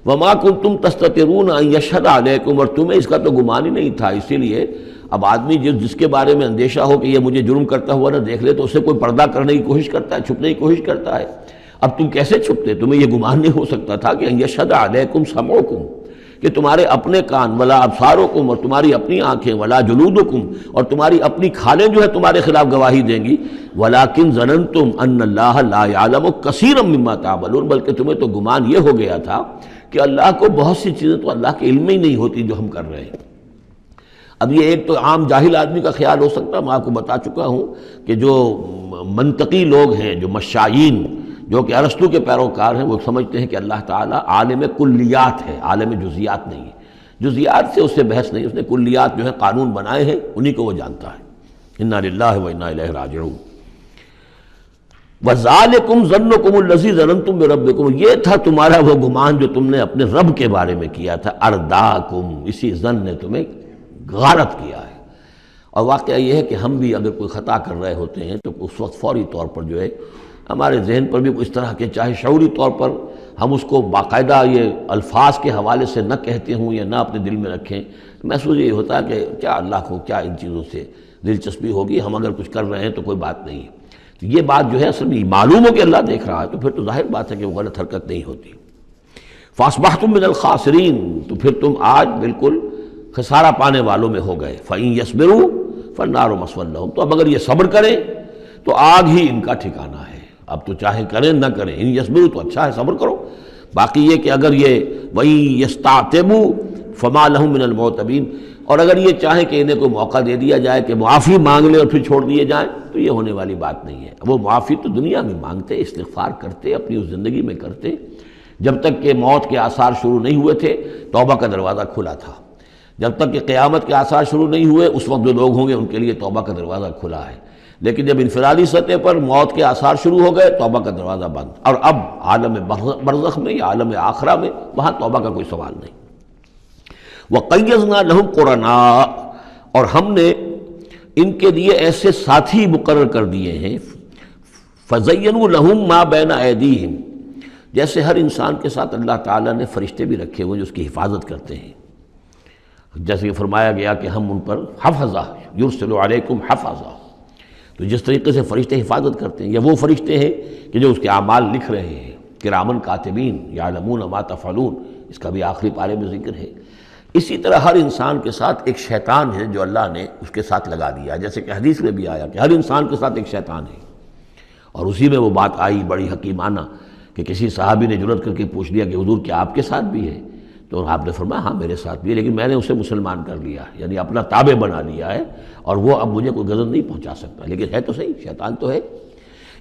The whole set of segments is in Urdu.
وما کنتم تستترون ان یشہد علیکم، اور تمہیں اس کا تو گمان ہی نہیں تھا، اسی لیے اب آدمی جس کے بارے میں اندیشہ ہو کہ یہ مجھے جرم کرتا ہوا نہ دیکھ لے تو اسے کوئی پردہ کرنے کی کوشش کرتا ہے، چھپنے کی کوشش کرتا ہے۔ اب تم کیسے چھپتے؟ تمہیں یہ گمان نہیں ہو سکتا تھا کہ ان یشہد علیکم سمعکم، کہ تمہارے اپنے کان، ولا ابصارکم، اور تمہاری اپنی آنکھیں، ولا جلودکم، اور تمہاری اپنی کھالیں جو ہے تمہارے خلاف گواہی دیں گی، ولکن ظننتم ان اللہ لا یعلم کثیرا مما تعملون، بلکہ تمہیں تو گمان یہ ہو گیا تھا کہ اللہ کو بہت سی چیزیں تو اللہ کے علم میں ہی نہیں ہوتی جو ہم کر رہے ہیں۔ اب یہ ایک تو عام جاہل آدمی کا خیال ہو سکتا ہے، میں آپ کو بتا چکا ہوں کہ جو منطقی لوگ ہیں، جو مشائین، جو کہ ارسطو کے پیروکار ہیں، وہ سمجھتے ہیں کہ اللہ تعالیٰ عالم کلیات ہے، عالم جزیات نہیں ہے۔ جزیات سے اس سے بحث نہیں، اس نے کلیات جو ہے قانون بنائے ہیں، انہی کو وہ جانتا ہے۔ انا للہ و انا الیہ راجعون۔ وَذَلِكُمْ ظَنُّكُمُ الَّذِي ظَنَنْتُمْ بِرَبِّكُمْ، یہ تھا تمہارا وہ گمان جو تم نے اپنے رب کے بارے میں کیا تھا، ارداکم، اسی ظن نے تمہیں غارت کیا ہے۔ اور واقعہ یہ ہے کہ ہم بھی اگر کوئی خطا کر رہے ہوتے ہیں تو اس وقت فوری طور پر جو ہے ہمارے ذہن پر بھی اس طرح کے، چاہے شعوری طور پر ہم اس کو باقاعدہ یہ الفاظ کے حوالے سے نہ کہتے ہوں یا نہ اپنے دل میں رکھیں، محسوس یہ ہوتا ہے کہ کیا اللہ کو کیا ان چیزوں سے دلچسپی ہوگی، ہم اگر کچھ کر رہے ہیں تو کوئی بات نہیں ہے۔ تو یہ بات جو ہے اصل میں معلوم ہو کہ اللہ دیکھ رہا ہے تو پھر تو ظاہر بات ہے کہ وہ غلط حرکت نہیں ہوتی۔ فَأَصْبَحْتُم مِّنَ الْخَاسِرِينَ، تو پھر تم آج بالکل خسارہ پانے والوں میں ہو گئے۔ فَإِن يَصْبِرُوا فَالنَّارُ مَثْوًى لَّهُمْ، تو اب اگر یہ صبر کریں تو آگ ہی ان کا ٹھکانہ ہے۔ اب تو چاہے کریں نہ کریں، ان یصبروا تو اچھا ہے، صبر کرو۔ باقی یہ کہ اگر یہ وَإِن يَسْتَعْتِبُوا فَمَا لَهُم مِّنَ الْمُعْتَبِينَ، اور اگر یہ چاہیں کہ انہیں کوئی موقع دے دیا جائے کہ معافی مانگ لیں اور پھر چھوڑ دیے جائیں، تو یہ ہونے والی بات نہیں ہے۔ وہ معافی تو دنیا میں مانگتے، استغفار کرتے، اپنی اس زندگی میں کرتے، جب تک کہ موت کے آثار شروع نہیں ہوئے تھے توبہ کا دروازہ کھلا تھا۔ جب تک کہ قیامت کے آثار شروع نہیں ہوئے اس وقت جو لوگ ہوں گے ان کے لیے توبہ کا دروازہ کھلا ہے، لیکن جب انفرادی سطح پر موت کے آثار شروع ہو گئے توبہ کا دروازہ بند، اور اب عالم برزخ میں یا عالم آخرہ میں وہاں توبہ کا کوئی سوال نہیں۔ وَقَيَّضْنَا لَهُمْ قُرَنَاءَ، اور ہم نے ان کے لیے ایسے ساتھی مقرر کر دیے ہیں، فَزَيَّنُوا لَهُمْ مَا بَيْنَ أَيْدِيهِمْ، جیسے ہر انسان کے ساتھ اللہ تعالیٰ نے فرشتے بھی رکھے ہوئے جو اس کی حفاظت کرتے ہیں، جیسے کہ فرمایا گیا کہ ہم ان پر حفظہ یرسل علیکم حفظہ، تو جس طریقے سے فرشتے حفاظت کرتے ہیں، یا وہ فرشتے ہیں کہ جو اس کے اعمال لکھ رہے ہیں، کرامن کاتبین یعلمون ما تفعلون، اس کا بھی آخری پارے میں ذکر ہے۔ اسی طرح ہر انسان کے ساتھ ایک شیطان ہے جو اللہ نے اس کے ساتھ لگا دیا، جیسے کہ حدیث میں بھی آیا کہ ہر انسان کے ساتھ ایک شیطان ہے۔ اور اسی میں وہ بات آئی بڑی حکیمانہ کہ کسی صحابی نے جرأت کر کے پوچھ لیا کہ حضور کیا آپ کے ساتھ بھی ہے؟ تو آپ نے فرمایا ہاں میرے ساتھ بھی ہے، لیکن میں نے اسے مسلمان کر لیا، یعنی اپنا تابع بنا لیا ہے، اور وہ اب مجھے کوئی غضب نہیں پہنچا سکتا، لیکن ہے تو صحیح، شیطان تو ہے۔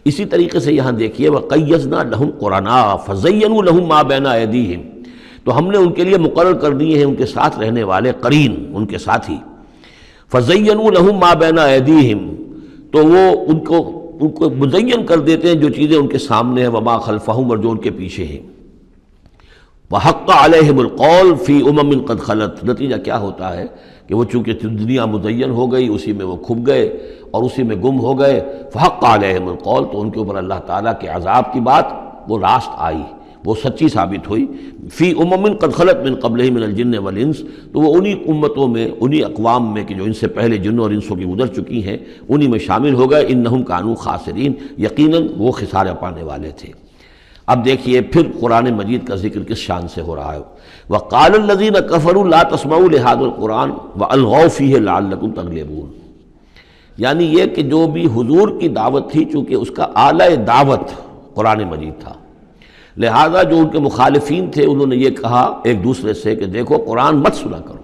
اسی طریقے سے یہاں دیکھیے وَقَيَّضْنَا لَهُمْ قُرَنَاءَ فَزَيَّنُوا لَهُم مَا بَيْنَ أَيْدِيهِمْ، تو ہم نے ان کے لیے مقرر کر دیے ہیں ان کے ساتھ رہنے والے قرین، ان کے ساتھی۔ فَزَيَّنُوا لَهُم مَا بَيْنَ أَيْدِيهِمْ، تو وہ ان کو مزین کر دیتے ہیں جو چیزیں ان کے سامنے ہیں، وما خلفہم، اور جو ان کے پیچھے ہیں۔ وحق علیہم القول فی امم قد خلت، نتیجہ کیا ہوتا ہے کہ وہ چونکہ دنیا مزین ہو گئی اسی میں وہ کھپ گئے اور اسی میں گم ہو گئے، فحق علیہم القول، تو ان کے اوپر اللہ تعالیٰ کے عذاب کی بات وہ راست آئی، وہ سچی ثابت ہوئی۔ فی امم قد خلت من قبلہم من الجن والانس، تو وہ انہی امتوں میں، انہی اقوام میں کہ جو ان سے پہلے جنوں اور انسوں کی گزر چکی ہیں انہی میں شامل ہو گئے۔ انہم کانوا خاسرین، یقیناً وہ خسارہ پانے والے تھے۔ اب دیکھیے پھر قرآن مجید کا ذکر کس شان سے ہو رہا ہے۔ وَقَالَ الَّذِينَ كَفَرُوا لَا تَسْمَعُوا لِهَذَا الْقُرْآنِ وَأَلْغَوْا فِيهِ لَعَلَّكُمْ تَغْلِبُونَ، یعنی یہ کہ جو بھی حضور کی دعوت تھی، چونکہ اس کا اعلیٰ دعوت قرآن مجید تھا، لہذا جو ان کے مخالفین تھے انہوں نے یہ کہا ایک دوسرے سے کہ دیکھو قرآن مت سنا کرو،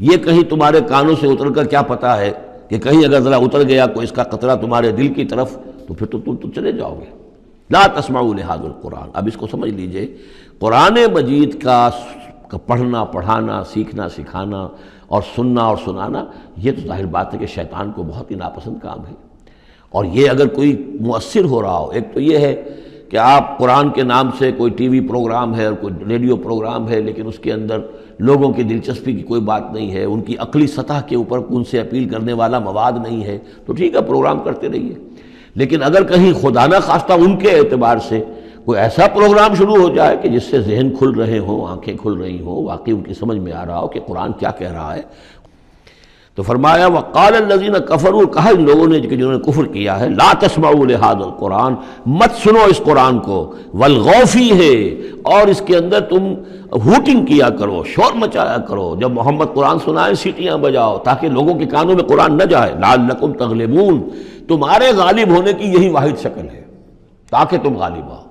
یہ کہیں تمہارے کانوں سے اتر کر کیا پتہ ہے کہ کہیں اگر ذرا اتر گیا کوئی اس کا قطرہ تمہارے دل کی طرف تو پھر تو تم تو چلے جاؤ گے۔ لا تسمعوا لهذا القرآن، اب اس کو سمجھ لیجئے، قرآن مجید کا پڑھنا، پڑھانا، سیکھنا، سکھانا اور سننا اور سنانا، یہ تو ظاہر بات ہے کہ شیطان کو بہت ہی ناپسند کام ہے۔ اور یہ اگر کوئی مؤثر ہو رہا ہو، ایک تو یہ ہے کہ آپ قرآن کے نام سے کوئی ٹی وی پروگرام ہے اور کوئی ریڈیو پروگرام ہے، لیکن اس کے اندر لوگوں کی دلچسپی کی کوئی بات نہیں ہے، ان کی عقلی سطح کے اوپر ان سے اپیل کرنے والا مواد نہیں ہے، تو ٹھیک ہے پروگرام کرتے رہیے۔ لیکن اگر کہیں خدا نہ خواستہ ان کے اعتبار سے کوئی ایسا پروگرام شروع ہو جائے کہ جس سے ذہن کھل رہے ہوں، آنکھیں کھل رہی ہوں، واقعی ان کی سمجھ میں آ رہا ہو کہ قرآن کیا کہہ رہا ہے۔ تو فرمایا وقال الذین کفروا، کہا ان لوگوں نے کہ جنہوں نے کفر کیا ہے، لا تسمعوا لہذا القرآن، مت سنو اس قرآن کو، والغوا فیہ، اور اس کے اندر تم ہوٹنگ کیا کرو، شور مچایا کرو، جب محمد قرآن سنائے سیٹیاں بجاؤ تاکہ لوگوں کے کانوں میں قرآن نہ جائے، لعلکم تغلبون، تمہارے غالب ہونے کی یہی واحد شکل ہے تاکہ تم غالب ہو،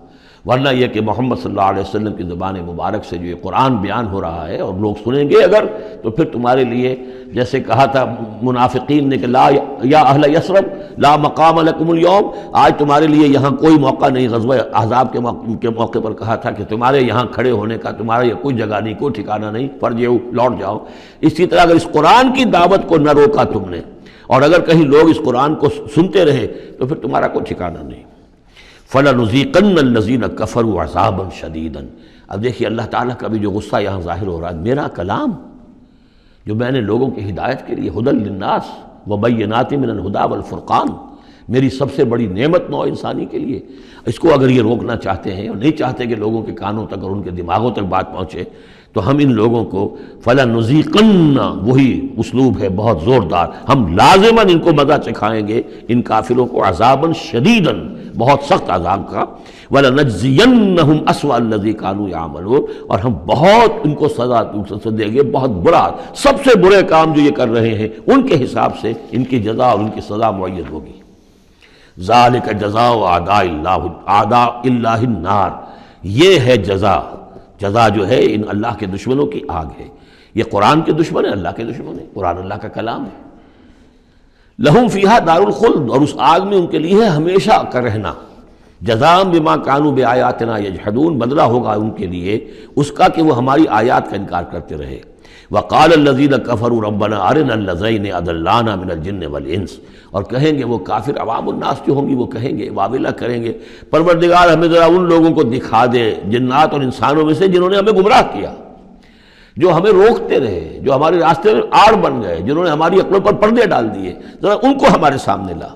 ورنہ یہ کہ محمد صلی اللہ علیہ وسلم کی زبان مبارک سے جو یہ قرآن بیان ہو رہا ہے اور لوگ سنیں گے اگر، تو پھر تمہارے لیے جیسے کہا تھا منافقین نے کہ لا یا اہل یثرب لا مقام لکم اليوم، آج تمہارے لیے یہاں کوئی موقع نہیں، غزوہ احزاب کے موقع پر کہا تھا کہ تمہارے یہاں کھڑے ہونے کا تمہارا یہ کوئی جگہ نہیں، کوئی ٹھکانہ نہیں، فرجعوا، لوٹ جاؤ۔ اسی طرح اگر اس قرآن کی دعوت کو نہ روکا تم نے، اور اگر کہیں لوگ اس قرآن کو سنتے رہے تو پھر تمہارا کوئی ٹھکانہ نہیں۔ فَلَنُذِيقَنَّ الَّذِينَ كَفَرُوا عَذَابًا شَدِيدًا، اب دیکھیے اللہ تعالیٰ کا بھی جو غصہ یہاں ظاہر ہو رہا ہے، میرا کلام جو میں نے لوگوں کی ہدایت کے لیے ہدی للناس وبینات من الہدی والفرقان، میری سب سے بڑی نعمت نوع انسانی کے لیے، اس کو اگر یہ روکنا چاہتے ہیں اور نہیں چاہتے کہ لوگوں کے کانوں تک اور ان کے دماغوں تک بات پہنچے، تو ہم ان لوگوں کو فَلَنُذِيقَنَّ، وہی اسلوب ہے بہت زوردار، ہم لازماً ان کو مزہ چکھائیں گے ان کافروں کو، عذاباً شدیداً، بہت سخت عذاب کا، وَلَنَجْزِيَنَّهُمْ أَسْوَأَ الَّذِي كَانُوا يَعْمَلُونَ، اور ہم بہت ان کو سزا دیں گے، بہت برا، سب سے برے کام جو یہ کر رہے ہیں ان کے حساب سے ان کی جزا اور ان کی سزا معین ہوگی۔ ذَلِكَ جَزَاءُ أَعْدَاءِ اللَّهِ النَّارِ، یہ ہے جزا جو ہے ان اللہ کے دشمنوں کی آگ ہے۔ یہ قرآن کے دشمن ہے، اللہ کے دشمن ہے، قرآن اللہ کا کلام ہے۔ لہم فیہا دار الخلد، اور اس آگ میں ان کے لیے ہے ہمیشہ کا رہنا، جزاء بما کانوا بآیاتنا یجحدون، بدلہ ہوگا ان کے لیے اس کا کہ وہ ہماری آیات کا انکار کرتے رہے۔ وقال الذین کفروا ربنا ارنا اللذین اضلانا من الجن والانس، اور کہیں گے وہ کافر عوام الناس جو ہوں گی وہ کہیں گے، واویلا کریں گے، پروردگار ہمیں ذرا ان لوگوں کو دکھا دے جنات اور انسانوں میں سے جنہوں نے ہمیں گمراہ کیا، جو ہمیں روکتے رہے، جو ہمارے راستے میں آڑ بن گئے، جنہوں نے ہماری عقلوں پر پردے ڈال دیے، ذرا ان کو ہمارے سامنے لا،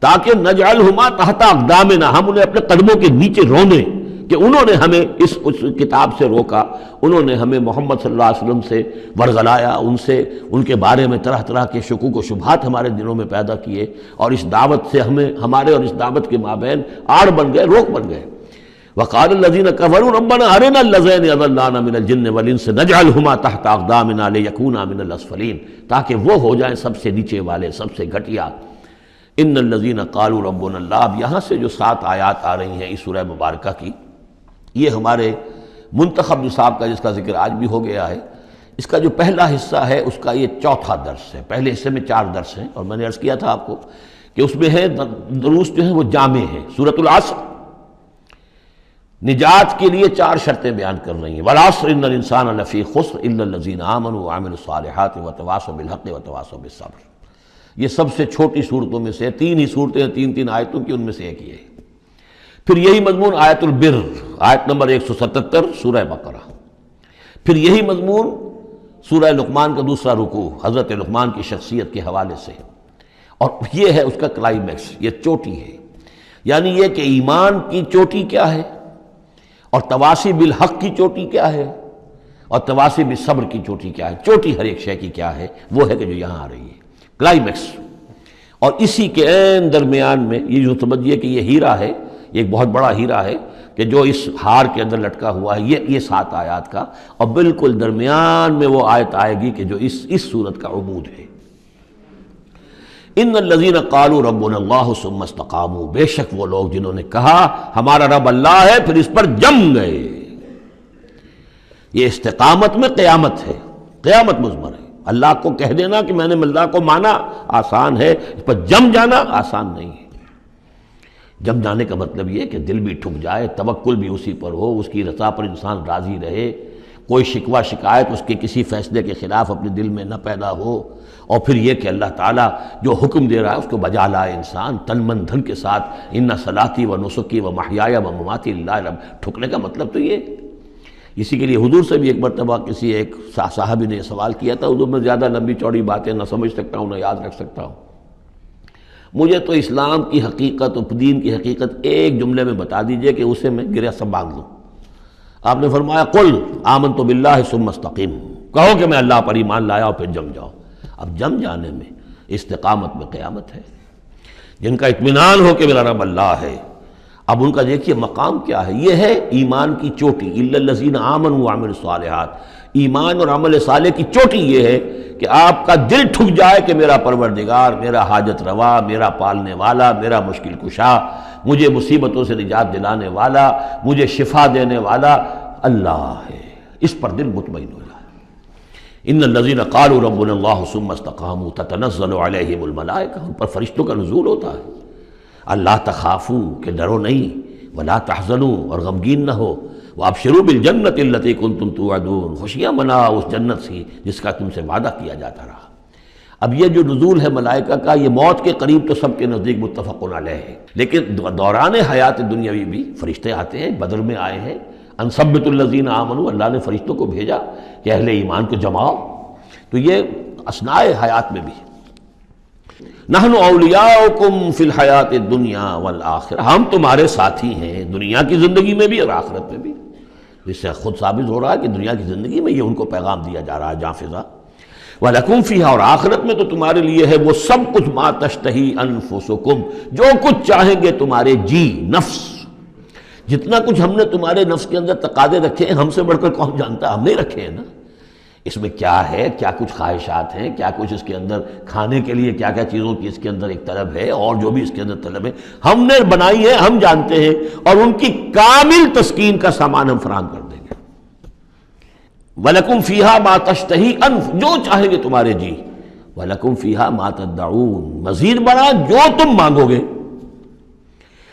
تاکہ نجعلہما تحت اقدامنا، ہم انہیں اپنے قدموں کے نیچے رونے کہ انہوں نے ہمیں اس کتاب سے روکا، انہوں نے ہمیں محمد صلی اللہ علیہ وسلم سے ورغلایا، ان کے بارے میں طرح طرح کے شکوک و شبہات ہمارے دلوں میں پیدا کیے، اور اس دعوت سے ہمارے اور اس دعوت کے مابین آڑ بن گئے، روک بن گئے۔ وقال الذین کفروا ربنا ارنا اللذین اضلانا من الجن والانس نجعلہما تحت اقدامنا لیکونا من الاسفلین، تاکہ وہ ہو جائیں سب سے نیچے والے، سب سے گھٹیا۔ ان الذین قالوا ربنا اللہ، اب یہاں سے جو 7 آیات آ رہی ہیں اس سورہ مبارکہ کی، یہ ہمارے منتخب نصاب کا جس کا ذکر آج بھی ہو گیا ہے، اس کا جو پہلا حصہ ہے اس کا یہ چوتھا درس ہے۔ پہلے حصے میں 4 درس ہیں، اور میں نے عرض کیا تھا آپ کو کہ اس میں ہے دروس جو ہیں وہ جامع ہیں۔ سورۃ العصر نجات کے لیے 4 شرطیں بیان کر رہی ہیں، والعصر ان الانسان لفی خسر الا الذین آمنوا وعملوا الصالحات وتواصوا بالحق وتواصوا بالصبر۔ یہ سب سے چھوٹی صورتوں میں سے 3 ہی صورتیں، 3 آیتوں کی، ان میں سے ایک یہ ہے۔ پھر یہی مضمون آیت البر، آیت نمبر 177 سورہ بقرہ۔ پھر یہی مضمون سورہ لقمان کا دوسرا رکوع، حضرت لقمان کی شخصیت کے حوالے سے، اور یہ ہے اس کا کلائمیکس، یہ چوٹی ہے، یعنی یہ کہ ایمان کی چوٹی کیا ہے، اور تواصی بالحق کی چوٹی کیا ہے، اور تواصی بالصبر کی چوٹی کیا ہے۔ چوٹی ہر ایک شے کی کیا ہے، وہ ہے کہ جو یہاں آ رہی ہے، کلائمیکس۔ اور اسی کے عین درمیان میں یہ جو سمجھیے کہ یہ ہیرا ہے، یہ ایک بہت بڑا ہیرا ہے کہ جو اس ہار کے اندر لٹکا ہوا ہے، یہ 7 آیات کا، اور بالکل درمیان میں وہ آیت آئے گی کہ جو اس صورت کا عمود ہے۔ ان الذین قالوا ربنا اللہ ثم استقاموا، بے شک وہ لوگ جنہوں نے کہا ہمارا رب اللہ ہے پھر اس پر جم گئے۔ یہ استقامت میں قیامت ہے، قیامت مضمر ہے۔ اللہ کو کہہ دینا کہ میں نے اللہ کو مانا آسان ہے، اس پر جم جانا آسان نہیں ہے۔ جم جانے کا مطلب یہ کہ دل بھی ٹھک جائے، توکل بھی اسی پر ہو، اس کی رضا پر انسان راضی رہے، کوئی شکوہ شکایت اس کے کسی فیصلے کے خلاف اپنے دل میں نہ پیدا ہو، اور پھر یہ کہ اللہ تعالیٰ جو حکم دے رہا ہے اس کو بجا لائے انسان تن من دھن کے ساتھ۔ ان صلاتی و نسکی و محیایا و مماتی للہ رب، ٹھکنے کا مطلب تو یہ۔ اسی کے لیے حضور سے بھی ایک مرتبہ کسی ایک صحابی نے یہ سوال کیا تھا، حضور میں زیادہ لمبی چوڑی باتیں نہ سمجھ سکتا ہوں نہ یاد رکھ سکتا ہوں، مجھے تو اسلام کی حقیقت اور دین کی حقیقت ایک جملے میں بتا دیجئے کہ اسے میں گرہ سب باندھ لوں۔ آپ نے فرمایا قل آمنت باللہ ثم استقم، کہو کہ میں اللہ پر ایمان لایا اور پھر جم جاؤ۔ اب جم جانے میں استقامت میں قیامت ہے۔ جن کا اطمینان ہو کہ میرا رب اللہ ہے، اب ان کا دیکھیے مقام کیا ہے، یہ ہے ایمان کی چوٹی، الا الذین آمنوا وعملوا الصالحات۔ ایمان اور عمل صالح کی چوٹی یہ ہے کہ آپ کا دل ٹھک جائے کہ میرا پروردگار، میرا حاجت روا، میرا پالنے والا، میرا مشکل کشا، مجھے مصیبتوں سے نجات دلانے والا، مجھے شفا دینے والا اللہ ہے۔ اس پر دل مطمئن ہو جائے۔ ان الذین قالوا ربنا اللہ ثم استقاموا تتنزل علیہم الملائکہ، ان پر فرشتوں کا نزول ہوتا ہے۔ اللہ تخافوا کہ ڈرو نہیں، ولا تحزنوا اور غمگین نہ ہو، وابشروا بالجنۃ التی کنتم توعدون، خوشیاں مناؤ اس جنت سے جس کا تم سے وعدہ کیا جاتا رہا۔ اب یہ جو نزول ہے ملائکہ کا، یہ موت کے قریب تو سب کے نزدیک متفق علیہ ہے، لیکن دوران حیات دنیاوی بھی فرشتے آتے ہیں، بدر میں آئے ہیں، ان ثبت الذین آمنوا، اللہ نے فرشتوں کو بھیجا کہ اہل ایمان کو جماؤ، تو یہ اثناء حیات میں بھی۔ نحن اولیاؤکم فی الحیات الدنیا والآخرہ، ہم تمہارے ساتھی ہیں دنیا کی زندگی میں بھی اور آخرت میں بھی۔ اس سے خود ثابت ہو رہا ہے کہ دنیا کی زندگی میں یہ ان کو پیغام دیا جا رہا ہے جاں فضا۔ وَلَكُمْ فِيهَا، اور آخرت میں تو تمہارے لیے ہے وہ سب کچھ ما تشتہی انفسکم، جو کچھ چاہیں گے تمہارے جی نفس، جتنا کچھ ہم نے تمہارے نفس کے اندر تقاضے رکھے ہیں، ہم سے بڑھ کر کون جانتا ہے، ہم نہیں رکھے ہیں نا۔ اس میں کیا ہے، کیا کچھ خواہشات ہیں، کیا کچھ اس کے اندر کھانے کے لیے کیا کیا چیزوں کی اس کے اندر ایک طلب ہے، اور جو بھی اس کے اندر طلب ہے ہم نے بنائی ہے، ہم جانتے ہیں، اور ان کی کامل تسکین کا سامان ہم فراہم کر دیں گے۔ وَلَكُمْ فِيهَا مَا تَشْتَهِي أَنفُسُكُمْ، جو چاہیں گے تمہارے جی، وَلَكُمْ فِيهَا مَا تَدَّعُونَ، مزید بڑا جو تم مانگو گے۔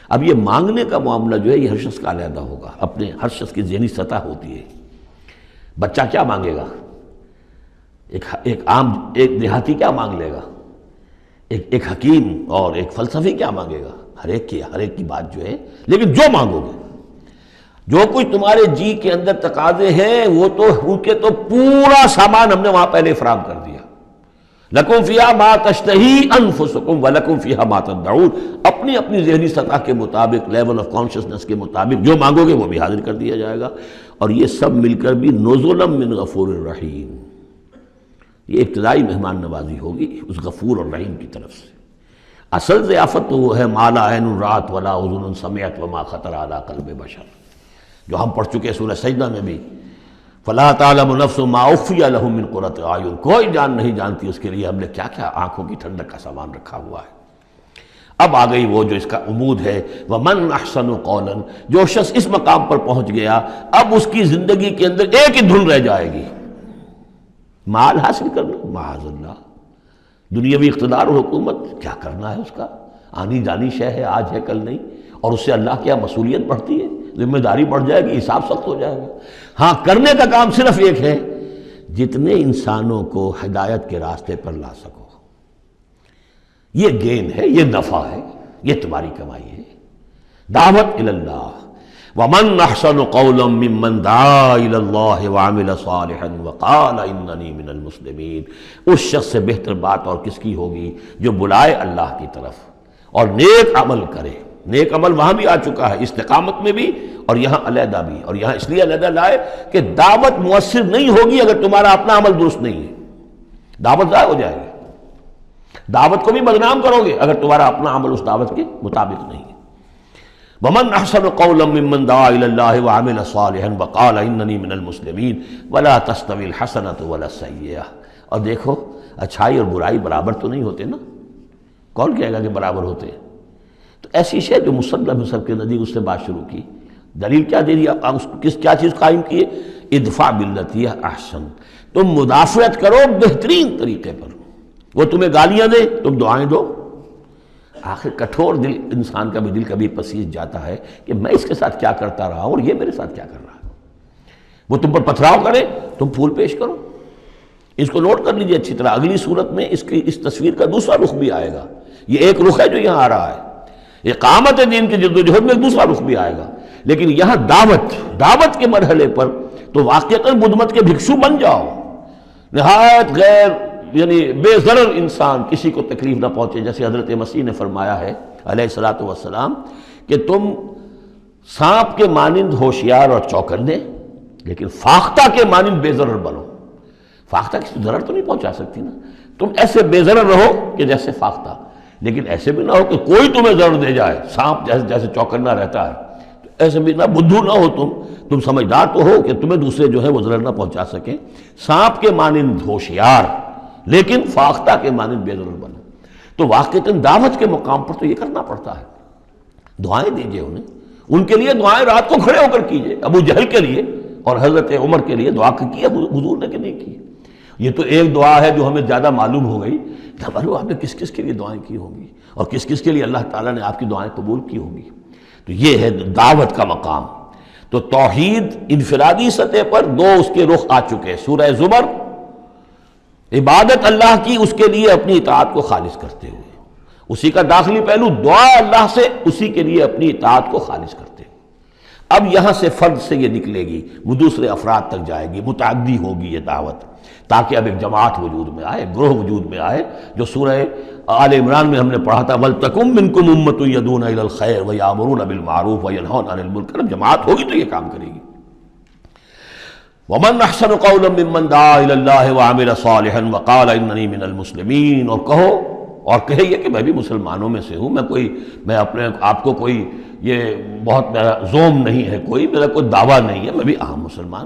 اب یہ مانگنے کا معاملہ جو ہے یہ ہر شخص کا علیحدہ ہوگا، اپنے ہر شخص کی ذہنی سطح ہوتی ہے۔ بچہ کیا مانگے گا، ایک دیہاتی کیا مانگ لے گا، ایک حکیم اور ایک فلسفی کیا مانگے گا، ہر ایک کی بات جو ہے، لیکن جو مانگو گے، جو کچھ تمہارے جی کے اندر تقاضے ہیں وہ تو ان کے تو پورا سامان ہم نے وہاں پہلے فراہم کر دیا۔ لَكُمْ فِيهَا مَا تَشْتَهِي أَنفُسُكُمْ وَلَكُمْ فِيهَا مَا تَدَّعُونَ، اپنی اپنی ذہنی سطح کے مطابق، لیول آف کانشسنس کے مطابق جو مانگو گے وہ بھی حاضر کر دیا جائے گا، اور یہ سب مل کر بھی نُزُلًا مِّن غفور الرحیم، یہ ابتدائی مہمان نوازی ہوگی اس غفور اور رحیم کی طرف سے۔ اصل ضیافت تو وہ ہے ما لا عین رأت ولا اذن سمعت وما خطر علی قلب بشر، جو ہم پڑھ چکے سورہ سجدہ میں بھی، فلا تعلم نفس ما اخفی لهم من قرۃ اعین، کوئی جان نہیں جانتی اس کے لیے ہم نے کیا کیا آنکھوں کی ٹھنڈک کا سامان رکھا ہوا ہے۔ اب آ گئی وہ جو اس کا عمود ہے، ومن احسن قولا، جو شخص اس مقام پر پہنچ گیا اب اس کی زندگی کے اندر ایک ہی دھن رہ جائے گی، مال حاصل کرنا، معاذ اللہ، دنیاوی اقتدار و حکومت کیا کرنا ہے، اس کا آنی جانی شے ہے، آج ہے کل نہیں، اور اس سے اللہ کی مسئولیت بڑھتی ہے، ذمہ داری بڑھ جائے گی، حساب سخت ہو جائے گا۔ ہاں کرنے کا کام صرف ایک ہے، جتنے انسانوں کو ہدایت کے راستے پر لا سکو، یہ گین ہے، یہ نفع ہے، یہ تمہاری کمائی ہے۔ دعوت الی اللہ، ومن احسن قولا ممن دعا الی اللہ وعمل صالحا وقال اننی من المسلمین، اس شخص سے بہتر بات اور کس کی ہوگی جو بلائے اللہ کی طرف اور نیک عمل کرے۔ نیک عمل وہاں بھی آ چکا ہے، استقامت میں بھی اور یہاں علیحدہ بھی، اور یہاں اس لیے علیحدہ لائے کہ دعوت مؤثر نہیں ہوگی اگر تمہارا اپنا عمل درست نہیں ہے، دعوت ضائع ہو جائے گی۔ دعوت کو بھی بدنام کرو گے اگر تمہارا اپنا عمل اس دعوت کے مطابق نہیں ہے۔ ومن احسن قولا ممن دعا الى اللہ وعمل صالحا وقال اننی من المسلمین ولا تستوی الحسنۃ ولا السیئۃ، اور دیکھو اچھائی اور برائی برابر تو نہیں ہوتے نا، کون کہے گا کہ برابر ہوتے ہیں؟ تو ایسی شے جو مسلم سب کے نزدیک اس سے بات شروع کی، دلیل کیا دے دیا، کیا چیز قائم کی ہے؟ ادفع باللتی ہی احسن، تم مدافعت کرو بہترین طریقے پر، وہ تمہیں گالیاں دے تم دعائیں دو۔ آخر کٹھور دل انسان کا بھی دل کبھی پسیج جاتا ہے کہ میں اس کے ساتھ کیا کرتا رہا ہوں اور یہ میرے ساتھ کیا کر رہا ہے۔ وہ تم پر پتھراؤ کرے تم پھول پیش کرو۔ اس کو نوٹ کر لیجئے اچھی طرح، اگلی صورت میں اس تصویر کا دوسرا رخ بھی آئے گا، یہ ایک رخ ہے جو یہاں آ رہا ہے، اقامت دین کی جدوجہد میں ایک دوسرا رخ بھی آئے گا، لیکن یہاں دعوت کے مرحلے پر تو واقعتاً بدھ مت کے بھکشو بن جاؤ، نہایت غیر یعنی بے ضرر انسان کسی کو تکلیف نہ پہنچے، جیسے حضرت مسیح نے فرمایا ہے علیہ الصلوۃ والسلام کہ تم سانپ کے مانند ہوشیار اور چوکنے لیکن فاختہ کے مانند بے ضرر بنو۔ فاختہ کسی ضرر تو نہیں پہنچا سکتی نا، تم ایسے بے ضرر رہو کہ جیسے فاختہ، لیکن ایسے بھی نہ ہو کہ کوئی تمہیں ضرر دے جائے، سانپ جیسے چوکنا رہتا ہے، ایسے بھی نہ بدھو نہ ہو تم سمجھدار تو ہو کہ تمہیں دوسرے جو ہے وہ ضرر نہ پہنچا سکیں۔ سانپ کے مانند ہوشیار لیکن فاختہ کے مانند بے ضرر بنو۔ تو واقعتاً دعوت کے مقام پر تو یہ کرنا پڑتا ہے، دعائیں دیجئے انہیں، ان کے لیے دعائیں رات کو کھڑے ہو کر کیجئے، ابو جہل کے لیے اور حضرت عمر کے لیے دعا کی ہے حضور نے کہ نہیں کی؟ یہ تو ایک دعا ہے جو ہمیں زیادہ معلوم ہو گئی، معلوم آپ نے کس کس کے لیے دعائیں کی ہوں گی اور کس کس کے لیے اللہ تعالیٰ نے آپ کی دعائیں قبول کی ہوں گی۔ تو یہ ہے دعوت کا مقام۔ تو توحید انفرادی سطح پر دو اس کے رخ آ چکے، سورہ زمر عبادت اللہ کی اس کے لیے اپنی اطاعت کو خالص کرتے ہوئے، اسی کا داخلی پہلو دعا اللہ سے اسی کے لیے اپنی اطاعت کو خالص کرتے ہوئے۔ اب یہاں سے فرد سے یہ نکلے گی، وہ دوسرے افراد تک جائے گی، متعدی ہوگی یہ دعوت، تاکہ اب ایک جماعت وجود میں آئے، گروہ وجود میں آئے، جو سورہ آل عمران میں ہم نے پڑھا تھا وَلْتَكُن مِّنكُمْ أُمَّةٌ يَدْعُونَ إِلَى الْخَيْرِ وَيَأْمُرُونَ بِالْمَعْرُوفِ وَيَنْهَوْنَ عَنِ الْمُنكَرِ۔ جب جماعت ہوگی تو یہ کام کرے گی۔ وَمَنْ أَحْسَنُ قَوْلًا مِّمَّنْ دَعَا إِلَى اللَّهِ وَعَمِلَ صَالِحًا وَقَالَ إِنَّنِي مِنَ الْمُسْلِمِينَ، اور کہو اور کہے یہ کہ میں بھی مسلمانوں میں سے ہوں، میں اپنے آپ کو کوئی یہ بہت میرا زوم نہیں ہے، کوئی میرا کوئی دعویٰ نہیں ہے، میں بھی عام مسلمان ہوں۔